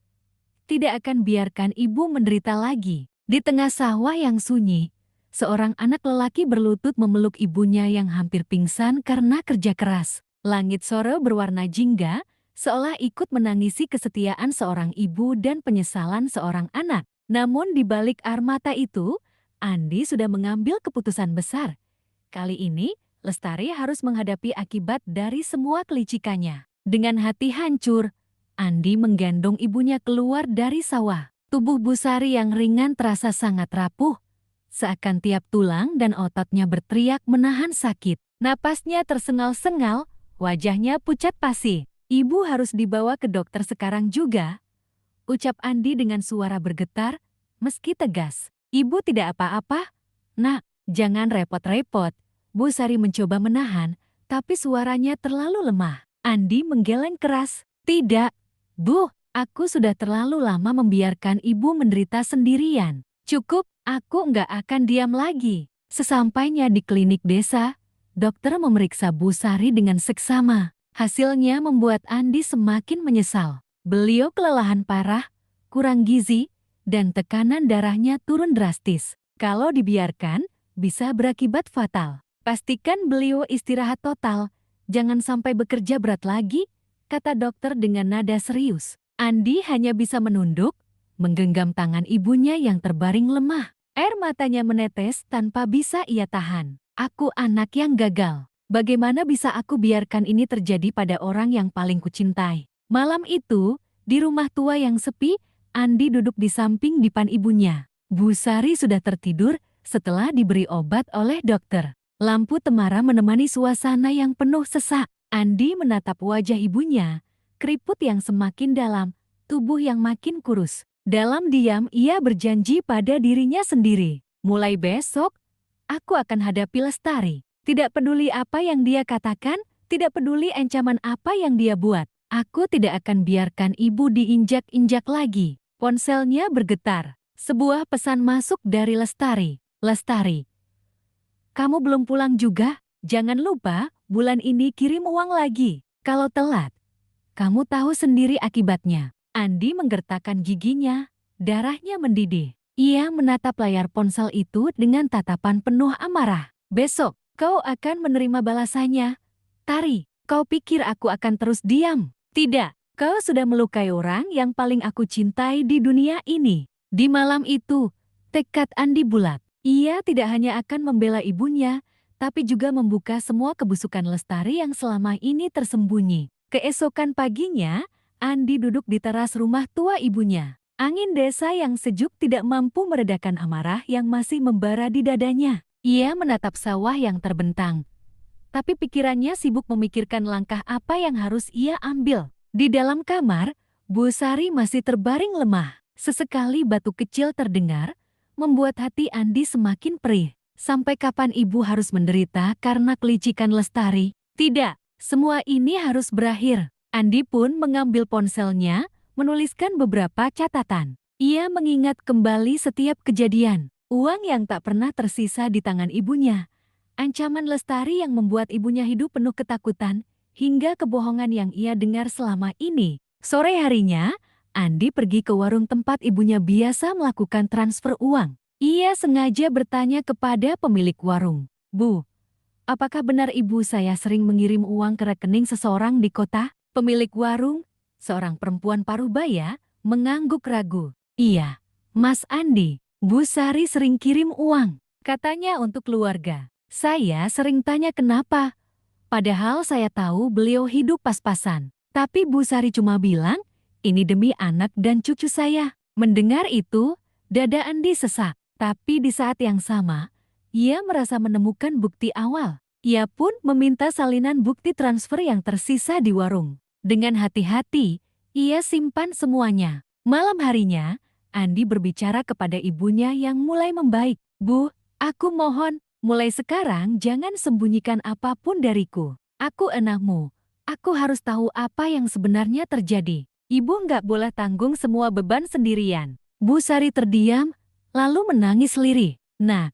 tidak akan biarkan Ibu menderita lagi." Di tengah sawah yang sunyi, seorang anak lelaki berlutut memeluk ibunya yang hampir pingsan karena kerja keras. Langit sore berwarna jingga, seolah ikut menangisi kesetiaan seorang ibu dan penyesalan seorang anak. Namun di balik air mata itu, Andi sudah mengambil keputusan besar. Kali ini, Lestari harus menghadapi akibat dari semua kelicikannya. Dengan hati hancur, Andi menggendong ibunya keluar dari sawah. Tubuh Busari yang ringan terasa sangat rapuh, seakan tiap tulang dan ototnya berteriak menahan sakit. Napasnya tersengal-sengal, wajahnya pucat pasi. "Ibu harus dibawa ke dokter sekarang juga," ucap Andi dengan suara bergetar, meski tegas. "Ibu tidak apa-apa, Nak, jangan repot-repot." Busari mencoba menahan, tapi suaranya terlalu lemah. Andi menggeleng keras. "Tidak, Bu, aku sudah terlalu lama membiarkan Ibu menderita sendirian. Cukup, aku nggak akan diam lagi." Sesampainya di klinik desa, dokter memeriksa Busari dengan seksama. Hasilnya membuat Andi semakin menyesal. Beliau kelelahan parah, kurang gizi, dan tekanan darahnya turun drastis. Kalau dibiarkan, bisa berakibat fatal. "Pastikan beliau istirahat total, jangan sampai bekerja berat lagi," kata dokter dengan nada serius. Andi hanya bisa menunduk, menggenggam tangan ibunya yang terbaring lemah. Air matanya menetes tanpa bisa ia tahan. "Aku anak yang gagal. Bagaimana bisa aku biarkan ini terjadi pada orang yang paling kucintai?" Malam itu, di rumah tua yang sepi, Andi duduk di samping dipan ibunya. Busari sudah tertidur setelah diberi obat oleh dokter. Lampu temara menemani suasana yang penuh sesak. Andi menatap wajah ibunya, keriput yang semakin dalam, tubuh yang makin kurus. Dalam diam ia berjanji pada dirinya sendiri. "Mulai besok, aku akan hadapi Lestari. Tidak peduli apa yang dia katakan, tidak peduli ancaman apa yang dia buat. Aku tidak akan biarkan Ibu diinjak-injak lagi." Ponselnya bergetar. Sebuah pesan masuk dari Lestari. "Lestari, kamu belum pulang juga? Jangan lupa, bulan ini kirim uang lagi. Kalau telat, kamu tahu sendiri akibatnya." Andi menggertakkan giginya, darahnya mendidih. Ia menatap layar ponsel itu dengan tatapan penuh amarah. "Besok, kau akan menerima balasannya. Tari, kau pikir aku akan terus diam? Tidak, kau sudah melukai orang yang paling aku cintai di dunia ini." Di malam itu, Tekad Andi bulat. Ia tidak hanya akan membela ibunya, tapi juga membuka semua kebusukan Lestari yang selama ini tersembunyi. Keesokan paginya, Andi duduk di teras rumah tua ibunya. Angin desa yang sejuk tidak mampu meredakan amarah yang masih membara di dadanya. Ia menatap sawah yang terbentang, tapi pikirannya sibuk memikirkan langkah apa yang harus ia ambil. Di dalam kamar, Bu Sari masih terbaring lemah. Sesekali batu kecil terdengar, membuat hati Andi semakin perih. Sampai kapan ibu harus menderita karena kelicikan Lestari? Tidak, semua ini harus berakhir. Andi pun mengambil ponselnya, menuliskan beberapa catatan. Ia mengingat kembali setiap kejadian. Uang yang tak pernah tersisa di tangan ibunya. Ancaman Lestari yang membuat ibunya hidup penuh ketakutan, hingga kebohongan yang ia dengar selama ini. Sore harinya, Andi pergi ke warung tempat ibunya biasa melakukan transfer uang. Ia sengaja bertanya kepada pemilik warung, "Bu, apakah benar ibu saya sering mengirim uang ke rekening seseorang di kota?" Pemilik warung, seorang perempuan parubaya, mengangguk ragu. "Iya, Mas Andi, Bu Sari sering kirim uang," katanya untuk keluarga. "Saya sering tanya kenapa, padahal saya tahu beliau hidup pas-pasan. Tapi Bu Sari cuma bilang, ini demi anak dan cucu saya." Mendengar itu, dada Andi sesak. Tapi di saat yang sama, ia merasa menemukan bukti awal. Ia pun meminta salinan bukti transfer yang tersisa di warung. Dengan hati-hati, ia simpan semuanya. Malam harinya, Andi berbicara kepada ibunya yang mulai membaik. "Bu, aku mohon, mulai sekarang jangan sembunyikan apapun dariku. Aku anakmu. Aku harus tahu apa yang sebenarnya terjadi. Ibu nggak boleh tanggung semua beban sendirian." Bu Sari terdiam, lalu menangis lirih. "Nah,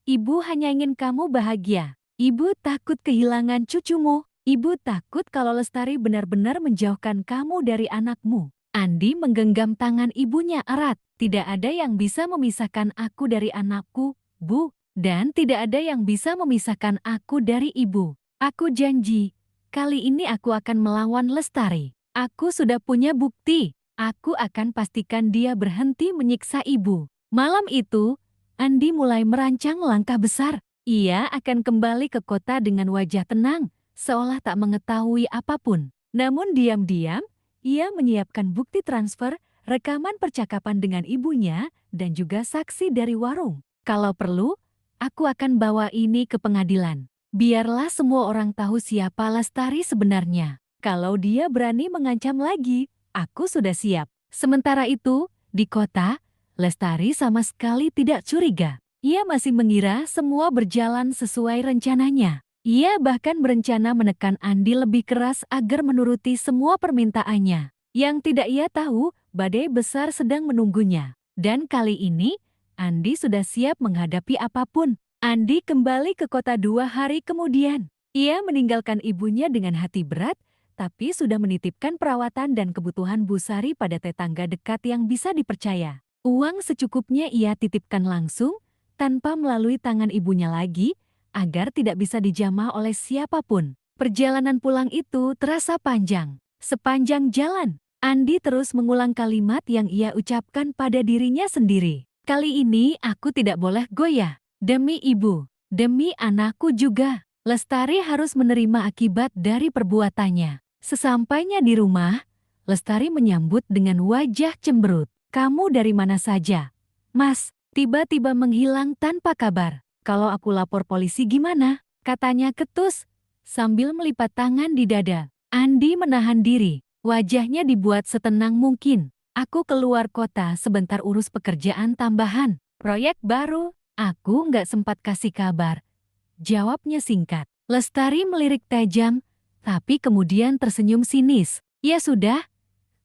ibu hanya ingin kamu bahagia. Ibu takut kehilangan cucumu. Ibu takut kalau Lestari benar-benar menjauhkan kamu dari anakmu." Andi menggenggam tangan ibunya erat. "Tidak ada yang bisa memisahkan aku dari anakku, Bu. Dan tidak ada yang bisa memisahkan aku dari ibu. Aku janji, kali ini aku akan melawan Lestari. Aku sudah punya bukti. Aku akan pastikan dia berhenti menyiksa ibu." Malam itu, Andi mulai merancang langkah besar. Ia akan kembali ke kota dengan wajah tenang, seolah tak mengetahui apapun. Namun diam-diam, ia menyiapkan bukti transfer, rekaman percakapan dengan ibunya, dan juga saksi dari warung. "Kalau perlu, aku akan bawa ini ke pengadilan. Biarlah semua orang tahu siapa Lestari sebenarnya. Kalau dia berani mengancam lagi, aku sudah siap." Sementara itu, di kota, Lestari sama sekali tidak curiga. Ia masih mengira semua berjalan sesuai rencananya. Ia bahkan berencana menekan Andi lebih keras agar menuruti semua permintaannya. Yang tidak ia tahu, badai besar sedang menunggunya. Dan kali ini, Andi sudah siap menghadapi apapun. Andi kembali ke kota 2 hari kemudian. Ia meninggalkan ibunya dengan hati berat, tapi sudah menitipkan perawatan dan kebutuhan Bu Sari pada tetangga dekat yang bisa dipercaya. Uang secukupnya ia titipkan langsung, tanpa melalui tangan ibunya lagi, agar tidak bisa dijamah oleh siapapun. Perjalanan pulang itu terasa panjang. Sepanjang jalan, Andi terus mengulang kalimat yang ia ucapkan pada dirinya sendiri. "Kali ini aku tidak boleh goyah. Demi ibu, demi anakku juga. Lestari harus menerima akibat dari perbuatannya." Sesampainya di rumah, Lestari menyambut dengan wajah cemberut. "Kamu dari mana saja, Mas? Tiba-tiba menghilang tanpa kabar. Kalau aku lapor polisi gimana?" katanya ketus, sambil melipat tangan di dada. Andi menahan diri, wajahnya dibuat setenang mungkin. "Aku keluar kota sebentar urus pekerjaan tambahan, proyek baru. Aku nggak sempat kasih kabar," jawabnya singkat. Lestari melirik tajam, tapi kemudian tersenyum sinis. "Ya sudah,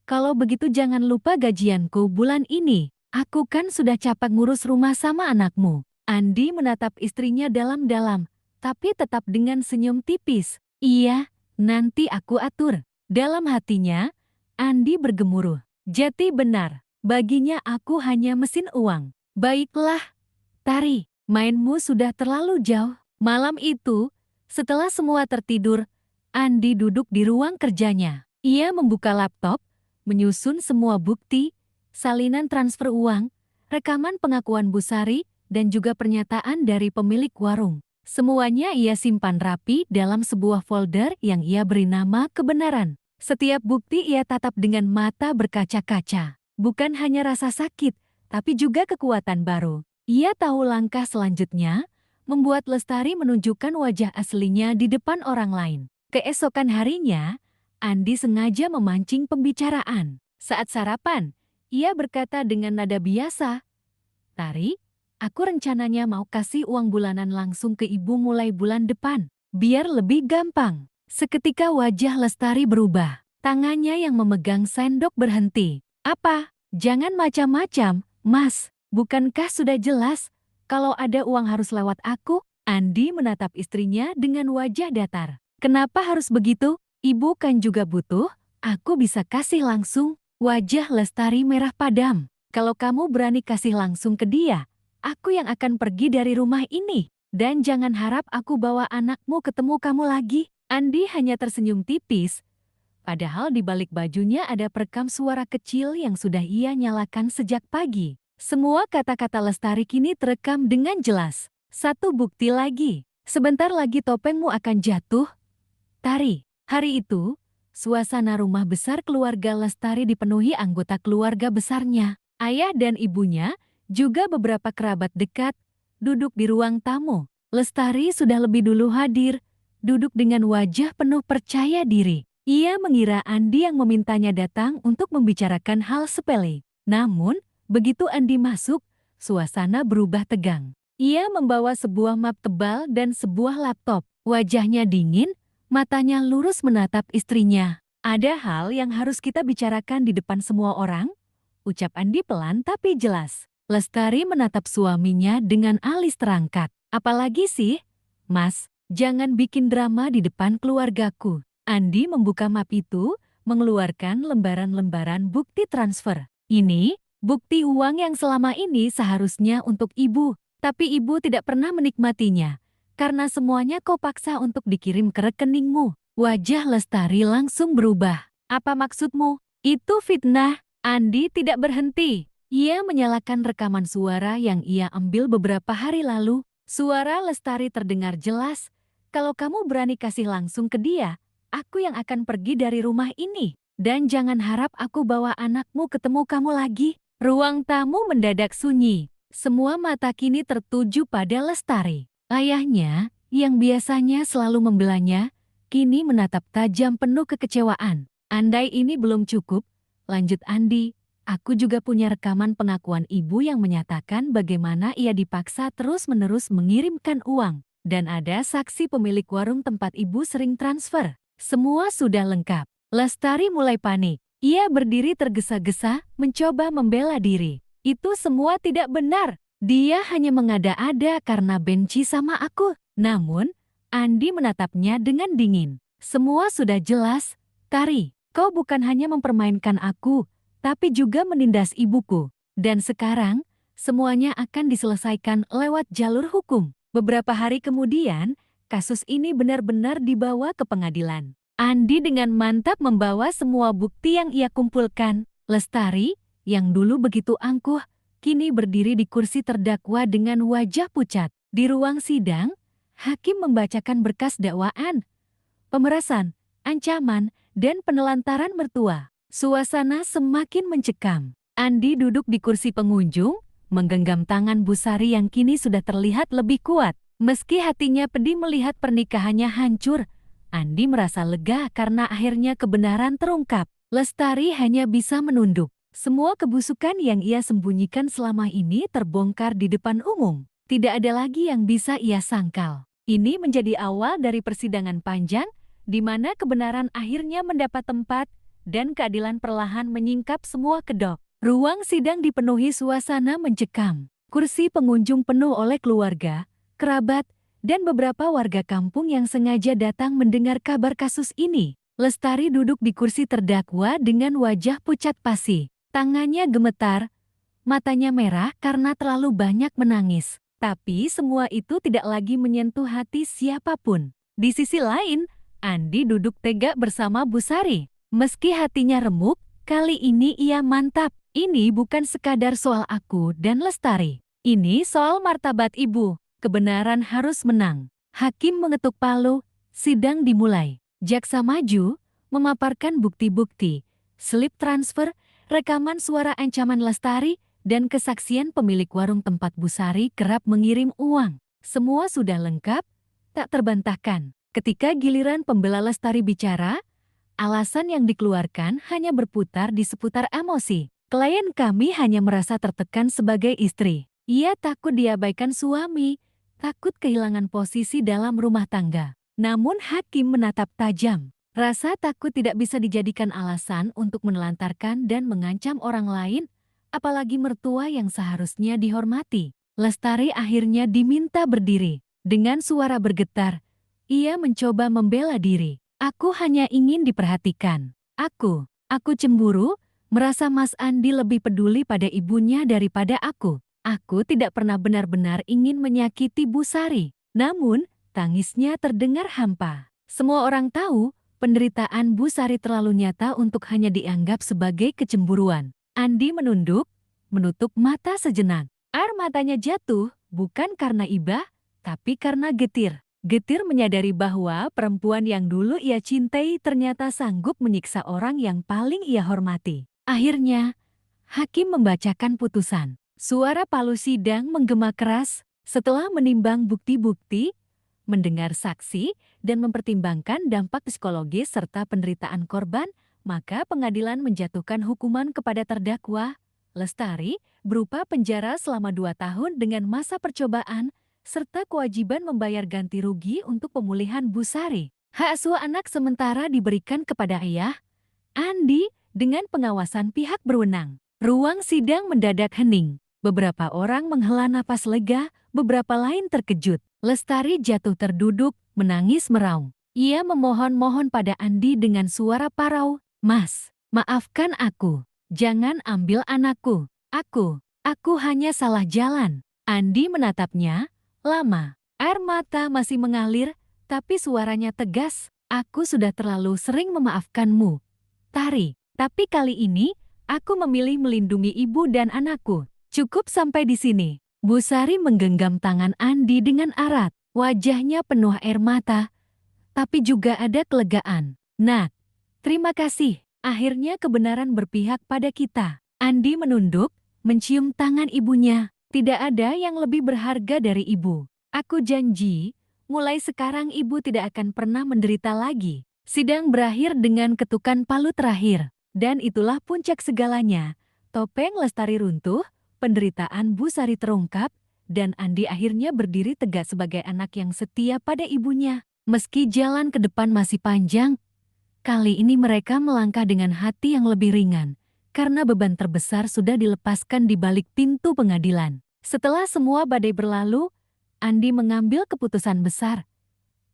kalau begitu jangan lupa gajianku bulan ini. Aku kan sudah capek ngurus rumah sama anakmu." Andi menatap istrinya dalam-dalam, tapi tetap dengan senyum tipis. "Iya, nanti aku atur." Dalam hatinya, Andi bergemuruh. Jati benar, baginya aku hanya mesin uang. "Baiklah, Tari, mainmu sudah terlalu jauh." Malam itu, setelah semua tertidur, Andi duduk di ruang kerjanya. Ia membuka laptop, menyusun semua bukti, salinan transfer uang, rekaman pengakuan Busari, dan juga pernyataan dari pemilik warung. Semuanya ia simpan rapi dalam sebuah folder yang ia beri nama kebenaran. Setiap bukti ia tatap dengan mata berkaca-kaca. Bukan hanya rasa sakit, tapi juga kekuatan baru. Ia tahu langkah selanjutnya, membuat Lestari menunjukkan wajah aslinya di depan orang lain. Keesokan harinya, Andi sengaja memancing pembicaraan. Saat sarapan, ia berkata dengan nada biasa, "Tari, aku rencananya mau kasih uang bulanan langsung ke ibu mulai bulan depan, biar lebih gampang." Seketika wajah Lestari berubah. Tangannya yang memegang sendok berhenti. "Apa? Jangan macam-macam, Mas. Bukankah sudah jelas kalau ada uang harus lewat aku?" Andi menatap istrinya dengan wajah datar. "Kenapa harus begitu? Ibu kan juga butuh. Aku bisa kasih langsung." Wajah Lestari merah padam. "Kalau kamu berani kasih langsung ke dia, aku yang akan pergi dari rumah ini. Dan jangan harap aku bawa anakmu ketemu kamu lagi." Andi hanya tersenyum tipis. Padahal di balik bajunya ada perekam suara kecil yang sudah ia nyalakan sejak pagi. Semua kata-kata Lestari kini terekam dengan jelas. "Satu bukti lagi. Sebentar lagi topengmu akan jatuh, Tari." Hari itu, suasana rumah besar keluarga Lestari dipenuhi anggota keluarga besarnya. Ayah dan ibunya, juga beberapa kerabat dekat, duduk di ruang tamu. Lestari sudah lebih dulu hadir, duduk dengan wajah penuh percaya diri. Ia mengira Andi yang memintanya datang untuk membicarakan hal sepele. Namun, begitu Andi masuk, suasana berubah tegang. Ia membawa sebuah map tebal dan sebuah laptop. Wajahnya dingin, matanya lurus menatap istrinya. "Ada hal yang harus kita bicarakan di depan semua orang?" ucap Andi pelan tapi jelas. Lestari menatap suaminya dengan alis terangkat. "Apalagi sih, Mas? Jangan bikin drama di depan keluargaku." Andi membuka map itu, mengeluarkan lembaran-lembaran bukti transfer. "Ini bukti uang yang selama ini seharusnya untuk ibu, tapi ibu tidak pernah menikmatinya, karena semuanya kau paksa untuk dikirim ke rekeningmu." Wajah Lestari langsung berubah. "Apa maksudmu? Itu fitnah." Andi tidak berhenti. Ia menyalakan rekaman suara yang ia ambil beberapa hari lalu. Suara Lestari terdengar jelas. "Kalau kamu berani kasih langsung ke dia, aku yang akan pergi dari rumah ini. Dan jangan harap aku bawa anakmu ketemu kamu lagi." Ruang tamu mendadak sunyi. Semua mata kini tertuju pada Lestari. Ayahnya, yang biasanya selalu membelanya, kini menatap tajam penuh kekecewaan. "Andai ini belum cukup," lanjut Andi, "aku juga punya rekaman pengakuan ibu yang menyatakan bagaimana ia dipaksa terus-menerus mengirimkan uang. Dan ada saksi pemilik warung tempat ibu sering transfer. Semua sudah lengkap." Lestari mulai panik. Ia berdiri tergesa-gesa, mencoba membela diri. "Itu semua tidak benar. Dia hanya mengada-ada karena benci sama aku." Namun, Andi menatapnya dengan dingin. "Semua sudah jelas, Tari. Kau bukan hanya mempermainkan aku, tapi juga menindas ibuku. Dan sekarang, semuanya akan diselesaikan lewat jalur hukum." Beberapa hari kemudian, kasus ini benar-benar dibawa ke pengadilan. Andi dengan mantap membawa semua bukti yang ia kumpulkan. Lestari, yang dulu begitu angkuh, kini berdiri di kursi terdakwa dengan wajah pucat. Di ruang sidang, hakim membacakan berkas dakwaan, pemerasan, ancaman, dan penelantaran mertua. Suasana semakin mencekam. Andi duduk di kursi pengunjung, menggenggam tangan Busari yang kini sudah terlihat lebih kuat. Meski hatinya pedih melihat pernikahannya hancur, Andi merasa lega karena akhirnya kebenaran terungkap. Lestari hanya bisa menunduk. Semua kebusukan yang ia sembunyikan selama ini terbongkar di depan umum. Tidak ada lagi yang bisa ia sangkal. Ini menjadi awal dari persidangan panjang, di mana kebenaran akhirnya mendapat tempat, dan keadilan perlahan menyingkap semua kedok. Ruang sidang dipenuhi suasana mencekam. Kursi pengunjung penuh oleh keluarga, kerabat, dan beberapa warga kampung yang sengaja datang mendengar kabar kasus ini. Lestari duduk di kursi terdakwa dengan wajah pucat pasi. Tangannya gemetar, matanya merah karena terlalu banyak menangis. Tapi semua itu tidak lagi menyentuh hati siapapun. Di sisi lain, Andi duduk tegak bersama Busari. Meski hatinya remuk, kali ini ia mantap. Ini bukan sekadar soal aku dan Lestari. Ini soal martabat ibu. Kebenaran harus menang. Hakim mengetuk palu, sidang dimulai. Jaksa maju, memaparkan bukti-bukti, slip transfer, rekaman suara ancaman Lestari, dan kesaksian pemilik warung tempat Bu Sari kerap mengirim uang. Semua sudah lengkap, tak terbantahkan. Ketika giliran pembela Lestari bicara, alasan yang dikeluarkan hanya berputar di seputar emosi. Klien kami hanya merasa tertekan sebagai istri. Ia takut diabaikan suami, takut kehilangan posisi dalam rumah tangga. Namun hakim menatap tajam. Rasa takut tidak bisa dijadikan alasan untuk menelantarkan dan mengancam orang lain, apalagi mertua yang seharusnya dihormati. Lestari akhirnya diminta berdiri. Dengan suara bergetar, ia mencoba membela diri. Aku hanya ingin diperhatikan. Aku cemburu, merasa Mas Andi lebih peduli pada ibunya daripada aku. Aku tidak pernah benar-benar ingin menyakiti Bu Sari. Namun, tangisnya terdengar hampa. Semua orang tahu, penderitaan Bu Sari terlalu nyata untuk hanya dianggap sebagai kecemburuan. Andi menunduk, menutup mata sejenak. Air matanya jatuh, bukan karena iba, tapi karena getir. Getir menyadari bahwa perempuan yang dulu ia cintai ternyata sanggup menyiksa orang yang paling ia hormati. Akhirnya, hakim membacakan putusan. Suara palu sidang menggema keras setelah menimbang bukti-bukti, mendengar saksi, dan mempertimbangkan dampak psikologis serta penderitaan korban, maka pengadilan menjatuhkan hukuman kepada terdakwa, Lestari, berupa penjara selama 2 tahun dengan masa percobaan, serta kewajiban membayar ganti rugi untuk pemulihan Bu Sari. Hak asuh anak sementara diberikan kepada ayah, Andi, dengan pengawasan pihak berwenang. Ruang sidang mendadak hening. Beberapa orang menghela napas lega, beberapa lain terkejut. Lestari jatuh terduduk, menangis meraung. Ia memohon-mohon pada Andi dengan suara parau, "Mas, maafkan aku. Jangan ambil anakku. Aku hanya salah jalan." Andi menatapnya, lama. Air mata masih mengalir, tapi suaranya tegas. "Aku sudah terlalu sering memaafkanmu, Tari. Tapi kali ini, aku memilih melindungi ibu dan anakku. Cukup sampai di sini." Bu Sari menggenggam tangan Andi dengan erat. Wajahnya penuh air mata, tapi juga ada kelegaan. "Nak, terima kasih. Akhirnya kebenaran berpihak pada kita." Andi menunduk, mencium tangan ibunya. "Tidak ada yang lebih berharga dari ibu. Aku janji, mulai sekarang ibu tidak akan pernah menderita lagi." Sidang berakhir dengan ketukan palu terakhir. Dan itulah puncak segalanya. Topeng Lestari runtuh, penderitaan Bu Sari terungkap, dan Andi akhirnya berdiri tegak sebagai anak yang setia pada ibunya. Meski jalan ke depan masih panjang, kali ini mereka melangkah dengan hati yang lebih ringan, karena beban terbesar sudah dilepaskan di balik pintu pengadilan. Setelah semua badai berlalu, Andi mengambil keputusan besar.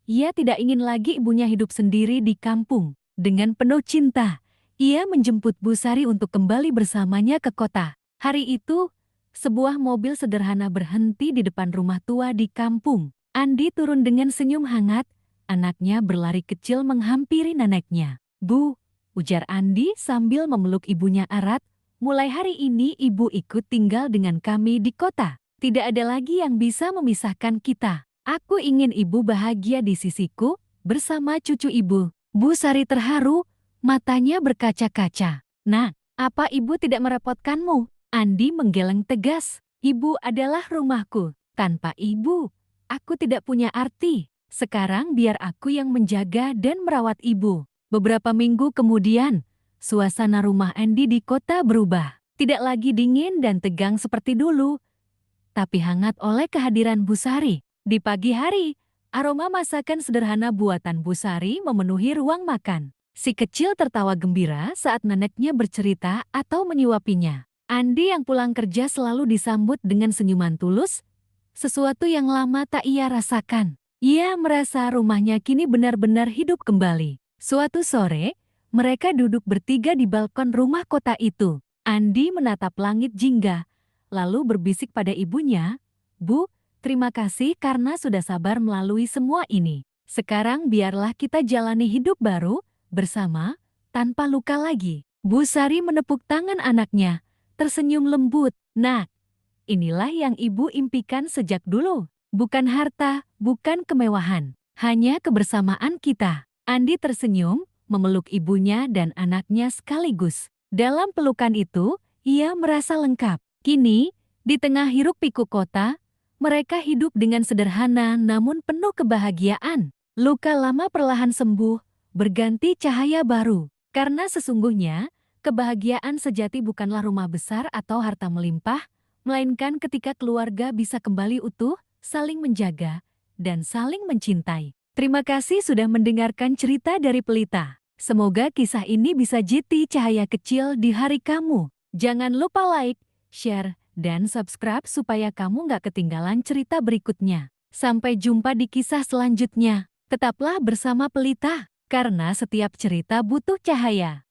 Ia tidak ingin lagi ibunya hidup sendiri di kampung. Dengan penuh cinta, ia menjemput Bu Sari untuk kembali bersamanya ke kota. Hari itu, sebuah mobil sederhana berhenti di depan rumah tua di kampung. Andi turun dengan senyum hangat, anaknya berlari kecil menghampiri neneknya. "Bu," ujar Andi sambil memeluk ibunya erat, "mulai hari ini ibu ikut tinggal dengan kami di kota. Tidak ada lagi yang bisa memisahkan kita. Aku ingin ibu bahagia di sisiku, bersama cucu ibu." Bu Sari terharu, matanya berkaca-kaca. "Nak, apa ibu tidak merepotkanmu?" Andi menggeleng tegas. "Ibu adalah rumahku. Tanpa ibu, aku tidak punya arti. Sekarang biar aku yang menjaga dan merawat ibu." Beberapa minggu kemudian, suasana rumah Andi di kota berubah. Tidak lagi dingin dan tegang seperti dulu, tapi hangat oleh kehadiran Bu Sari. Di pagi hari, aroma masakan sederhana buatan Bu Sari memenuhi ruang makan. Si kecil tertawa gembira saat neneknya bercerita atau menyuapinya. Andi yang pulang kerja selalu disambut dengan senyuman tulus, sesuatu yang lama tak ia rasakan. Ia merasa rumahnya kini benar-benar hidup kembali. Suatu sore, mereka duduk bertiga di balkon rumah kota itu. Andi menatap langit jingga, lalu berbisik pada ibunya, "Bu, terima kasih karena sudah sabar melalui semua ini. Sekarang biarlah kita jalani hidup baru, bersama, tanpa luka lagi." Bu Sari menepuk tangan anaknya, tersenyum lembut. Nah, inilah yang ibu impikan sejak dulu. Bukan harta, bukan kemewahan. Hanya kebersamaan kita. Andi tersenyum, memeluk ibunya dan anaknya sekaligus. Dalam pelukan itu, ia merasa lengkap. Kini, di tengah hiruk-pikuk kota, mereka hidup dengan sederhana namun penuh kebahagiaan. Luka lama perlahan sembuh, berganti cahaya baru. Karena sesungguhnya, kebahagiaan sejati bukanlah rumah besar atau harta melimpah, melainkan ketika keluarga bisa kembali utuh, saling menjaga, dan saling mencintai. Terima kasih sudah mendengarkan cerita dari Pelita. Semoga kisah ini bisa jadi cahaya kecil di hari kamu. Jangan lupa like, share, dan subscribe supaya kamu nggak ketinggalan cerita berikutnya. Sampai jumpa di kisah selanjutnya. Tetaplah bersama Pelita, karena setiap cerita butuh cahaya.